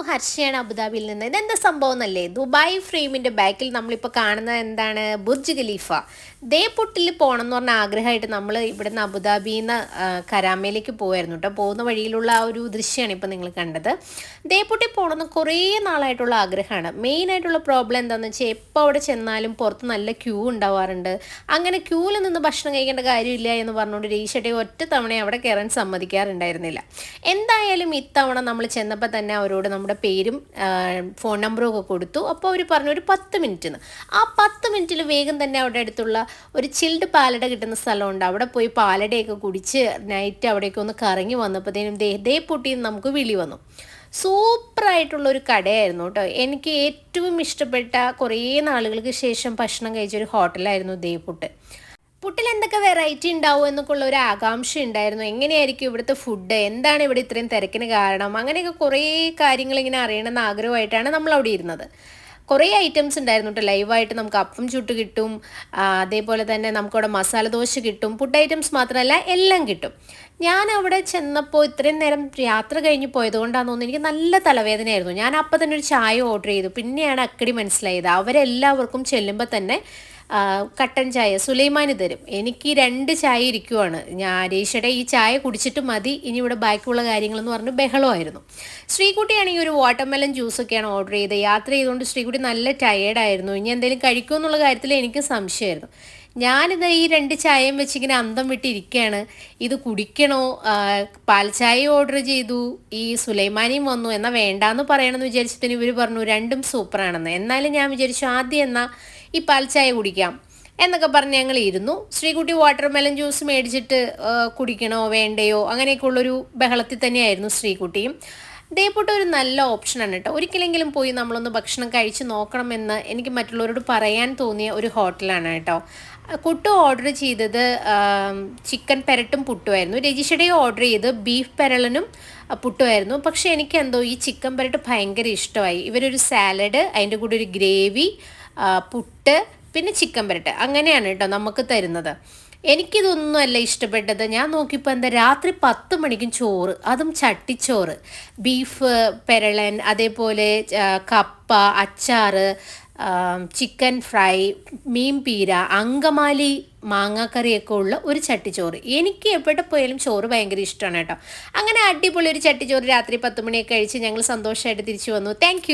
ഹർഷയാണ് അബുദാബിയിൽ നിന്ന്. ഇതെന്താ സംഭവം എന്നല്ലേ, ദുബായ് ഫ്രെയിമിൻ്റെ ബാക്കിൽ നമ്മളിപ്പോൾ കാണുന്നത് എന്താണ്, ബുർജ് ഖലീഫ. ദേപുട്ടിൽ പോകണം എന്ന് പറഞ്ഞ ആഗ്രഹമായിട്ട് നമ്മൾ ഇവിടുന്ന് അബുദാബിയിൽ നിന്ന് കരാമയിലേക്ക് പോയായിരുന്നു കേട്ടോ. പോകുന്ന വഴിയിലുള്ള ആ ഒരു ദൃശ്യമാണ് ഇപ്പോൾ നിങ്ങൾ കണ്ടത്. ദേപുട്ടിൽ പോകണമെന്ന് കുറേ നാളായിട്ടുള്ള ആഗ്രഹമാണ്. മെയിനായിട്ടുള്ള പ്രോബ്ലം എന്താണെന്ന് വെച്ചാൽ എപ്പോൾ അവിടെ ചെന്നാലും പുറത്ത് നല്ല ക്യൂ ഉണ്ടാവാറുണ്ട്. അങ്ങനെ ക്യൂവിൽ നിന്ന് ഭക്ഷണം കഴിക്കേണ്ട കാര്യമില്ല എന്ന് പറഞ്ഞുകൊണ്ട് രേഷട്ടെ ഒറ്റ തവണ അവിടെ കയറാൻ സമ്മതിക്കാറുണ്ടായിരുന്നില്ല. എന്തായാലും ഇത്തവണ നമ്മൾ ചെന്നപ്പോൾ തന്നെ അവരോട് നമ്മുടെ പേരും ഫോൺ നമ്പറും ഒക്കെ കൊടുത്തു. അപ്പോൾ അവർ പറഞ്ഞു ഒരു 10 മിനിറ്റ്. ആ 10 മിനിറ്റിൽ വേഗം തന്നെ അവിടെ അടുത്തുള്ള ഒരു ചിൽഡ് പാലട കിട്ടുന്ന സ്ഥലമുണ്ട്. അവിടെ പോയി പാലടയൊക്കെ കുടിച്ച് നൈറ്റ് അവിടേക്ക് ഒന്ന് കറങ്ങി വന്നപ്പോഴത്തേനും ദേപുട്ടിന്ന് നമുക്ക് വിളി വന്നു. സൂപ്പറായിട്ടുള്ളൊരു കടയായിരുന്നു കേട്ടോ. എനിക്ക് ഏറ്റവും ഇഷ്ടപ്പെട്ട കുറേ നാളുകൾക്ക് ശേഷം ഭക്ഷണം കഴിച്ചൊരു ഹോട്ടലായിരുന്നു ദേപുട്ട്. പുട്ടിൽ എന്തൊക്കെ വെറൈറ്റി ഉണ്ടാവും എന്നൊക്കെയുള്ള ഒരു ആകാംക്ഷ ഉണ്ടായിരുന്നു. എങ്ങനെയായിരിക്കും ഇവിടുത്തെ ഫുഡ്, എന്താണ് ഇവിടെ ഇത്രയും തിരക്കിന് കാരണം, അങ്ങനെയൊക്കെ കുറേ കാര്യങ്ങൾ ഇങ്ങനെ അറിയണമെന്ന് ആഗ്രഹമായിട്ടാണ് നമ്മൾ അവിടെ ഇരുന്നത്. കുറേ ഐറ്റംസ് ഉണ്ടായിരുന്നു കേട്ടോ. ലൈവായിട്ട് നമുക്ക് അപ്പം ചുട്ട് കിട്ടും, അതേപോലെ തന്നെ നമുക്കവിടെ മസാല ദോശ കിട്ടും. ഫുഡ് ഐറ്റംസ് മാത്രമല്ല എല്ലാം കിട്ടും. ഞാൻ അവിടെ ചെന്നപ്പോൾ ഇത്രയും നേരം യാത്ര കഴിഞ്ഞ് പോയതുകൊണ്ടാണെന്ന് തോന്നുന്നു എനിക്ക് നല്ല തലവേദനയായിരുന്നു. ഞാൻ അപ്പം തന്നെ ഒരു ചായ ഓർഡർ ചെയ്തു. പിന്നെയാണ് അക്കടി മനസ്സിലായത് അവരെല്ലാവർക്കും ചെല്ലുമ്പോൾ തന്നെ കട്ടൻ ചായ സുലൈമാന് തരും. എനിക്ക് 2 ചായ ഇരിക്കുവാണ്. ഞാൻ രേഷയുടെ ഈ ചായ കുടിച്ചിട്ട് മതി, ഇനി ഇവിടെ ബാക്കിയുള്ള കാര്യങ്ങളെന്ന് പറഞ്ഞ് ബഹളമായിരുന്നു. ശ്രീകുട്ടിയാണെങ്കിൽ ഒരു വാട്ടർമെലൺ ജ്യൂസൊക്കെയാണ് ഓർഡർ ചെയ്തത്. യാത്ര ചെയ്തുകൊണ്ട് ശ്രീകുട്ടി നല്ല ടയേർഡായിരുന്നു. ഇനി എന്തെങ്കിലും കഴിക്കുമോ എന്നുള്ള കാര്യത്തിൽ എനിക്ക് സംശയമായിരുന്നു. ഞാനിത് ഈ 2 ചായയും വെച്ചിങ്ങനെ അന്തം വിട്ടിരിക്കുകയാണ്. ഇത് കുടിക്കണോ? പാൽ ചായ ഓർഡർ ചെയ്തു, ഈ സുലൈമാനിയും വന്നു. എന്നാൽ വേണ്ടാന്ന് പറയണമെന്ന് വിചാരിച്ചതിന് ഇവർ പറഞ്ഞു രണ്ടും സൂപ്പറാണെന്ന്. എന്നാലും ഞാൻ വിചാരിച്ചു ആദ്യം എന്നാൽ ഈ പാൽ ചായ കുടിക്കാം എന്നൊക്കെ പറഞ്ഞ് ഞങ്ങൾ ഇരുന്നു. ശ്രീകുട്ടി വാട്ടർമെലൺ ജ്യൂസ് മേടിച്ചിട്ട് കുടിക്കണോ വേണ്ടയോ അങ്ങനെയൊക്കെയുള്ളൊരു ബഹളത്തിൽ തന്നെയായിരുന്നു ശ്രീകുട്ടിയും. ദേപുട്ട് ഒരു നല്ല ഓപ്ഷനാണ് കേട്ടോ. ഒരിക്കലെങ്കിലും പോയി നമ്മളൊന്ന് ഭക്ഷണം കഴിച്ച് നോക്കണമെന്ന് എനിക്ക് മറ്റുള്ളവരോട് പറയാൻ തോന്നിയ ഒരു ഹോട്ടലാണ് കേട്ടോ. കുട്ടു ഓർഡർ ചെയ്തത് ചിക്കൻ പെരട്ടും പുട്ടുമായിരുന്നു. രജിഷയുടെ ഓർഡർ ചെയ്ത് ബീഫ് പെരളനും പുട്ടുമായിരുന്നു. പക്ഷേ എനിക്കെന്തോ ഈ ചിക്കൻ പെരട്ട് ഭയങ്കര ഇഷ്ടമായി. ഇവരൊരു സാലഡ്, അതിൻ്റെ കൂടെ ഒരു ഗ്രേവി, പുട്ട്, പിന്നെ ചിക്കൻ പെരട്ട് അങ്ങനെയാണ് കേട്ടോ നമുക്ക് തരുന്നത്. എനിക്കിതൊന്നുമല്ല ഇഷ്ടപ്പെട്ടത്. ഞാൻ നോക്കിയപ്പോൾ എന്താ രാത്രി 10 മണിക്കും ചോറ്, അതും ചട്ടിച്ചോറ്, ബീഫ് പെരളൻ, അതേപോലെ കപ്പ, അച്ചാറ്, ചിക്കൻ ഫ്രൈ, മീൻ പീര, അങ്കമാലി മാങ്ങാക്കറിയൊക്കെ ഉള്ള ഒരു ചട്ടിച്ചോറ്. എനിക്ക് എവിടെ പോയാലും ചോറ് ഭയങ്കര ഇഷ്ടമാണ് കേട്ടോ. അങ്ങനെ അടിപൊളി ഒരു ചട്ടിച്ചോറ് രാത്രി 10 മണിയൊക്കെ കഴിച്ച് ഞങ്ങൾ സന്തോഷമായിട്ട് തിരിച്ചു വന്നു. താങ്ക്